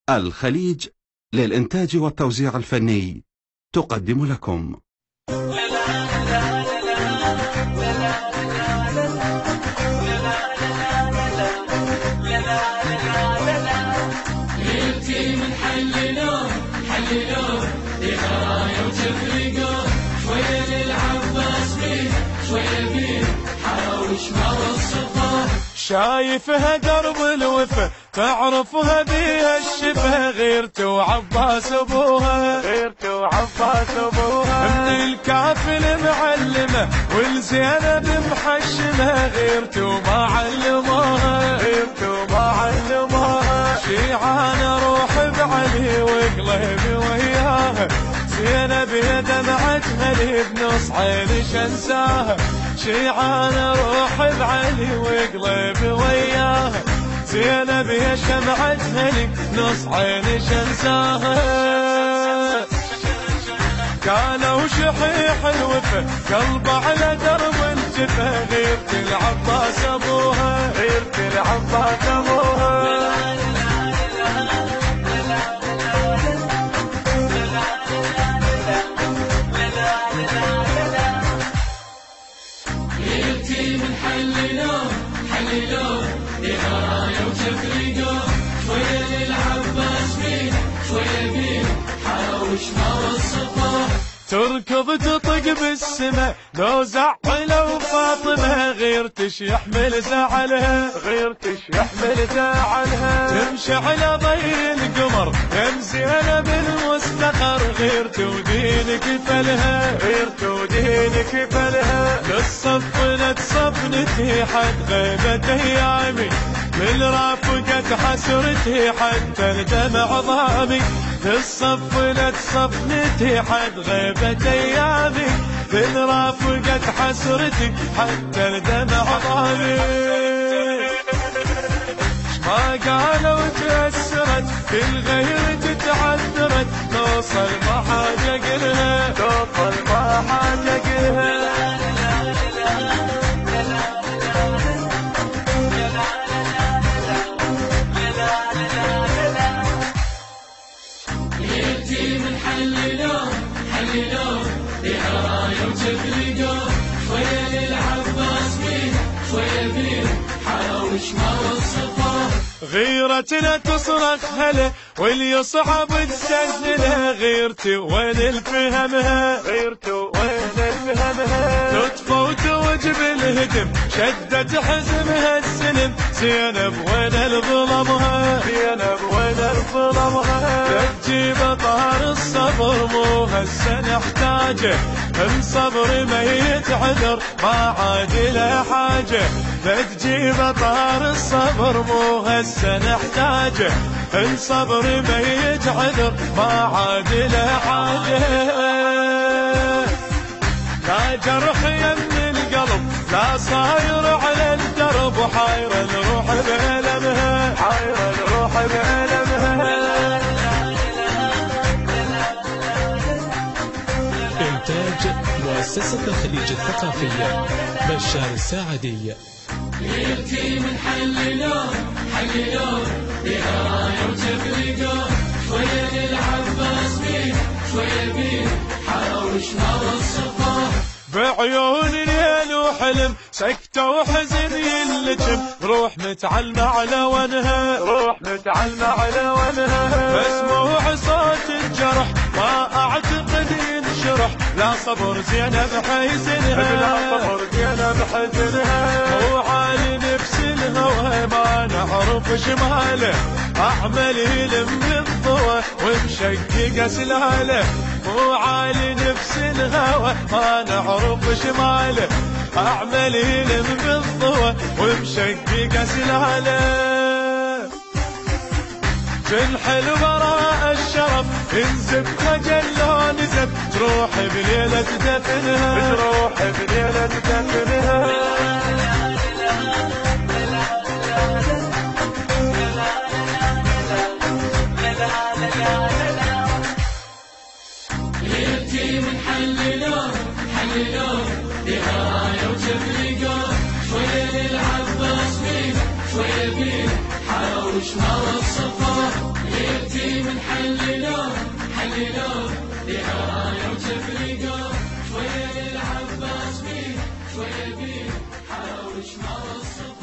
الخليج للإنتاج والتوزيع الفني تقدم لكم ليلتي من حللوه دراية وتفرقوه شوية للعباس بيه شوية بيه حاوش ما وصفوه شايفها درب الوفا تعرفها بيها الشفا غيرته وعباس ابوها من الكافل معلمه والزينب محشمه غيرته وما علموها شيعان اروح بعلي وقلبي وياها زينب يا دمعتها لي بنص عيني شنساها شيعان اروح بعلي وقلبي وياها زينب يا شمعتها لي نص عيني شنساها كانوا شحيح الوفا قلب على درب الجفا غيرة العباس ابوها ليلتي من حللوه دراية وتفرقوه شوية للعباس بيه شوية بيه حاوش ما وصفوه تركض تطق بالسما لو زعلوا فاطمة غيرتش يحمل زعلها تمشي على ضي القمر يم زينب المستقر غيرته ودينك فلها للصفنة صفنتي حد غيبت ايامي من رافقت حسرتي حتى الدمع ضامي للصفنة صفنتي حد غيبت ايامي من رافقت حسرتي حتى الدمع ضامي ما قالوا تأثرت كل غير تعذرت توصل ما حاجة قلها ليلتي من حللوه دراية وتفرقوه شوية للعباس بيه شوية بيه حاوش ما وصفوه غيرتنا تصرخ هلا واللي يصعب تسجلها غيرتي وين الفهمها تطفى وتوجب الهدم شدت حزمها السنم زينب وين الظلمها تجيب طار الصبر مو هسه نحتاجه من صبر ميت عذر ما عاد له حاجه تجيب طار الصبر مو هسه نحتاجه من صبر ميت عذر ما عاد له حاجه لا جرح يم القلب لا صاير على الدرب وحاير الروح بألمها إنتاج مؤسسة الخليج الثقافية بشار الساعدي. ليلتي من حللوه دراية وتفرقوه شوية للعباس بيه شوية بيه حاوش ما وصفوه بعيون ليل وحلم سكتة وحزن يلجم روح متعلمة على ونها مسموع صوت الجرح ما اعتقد ينشرح لا صبر زينب حزنها مو عالي نفس الهوى ما نعرف شماله اعمل يلم الضوى ومشقق اسلاله مو عالي نفس الهوى ما نعرف شماله اعمل يلم بالضوى ومشقق اسلاله جنح البراء الشرف انزف خجل لو نزف تروح بليلة دفنها ليلتي من حللوه دراية وتفرقوه شوية للعباس بيه شوية بيه حاوش ما وصفوه ليلتي نحللوه نهاية وتفرقوه شوية للعباس بيه شوية بيه حاوش نار الصفا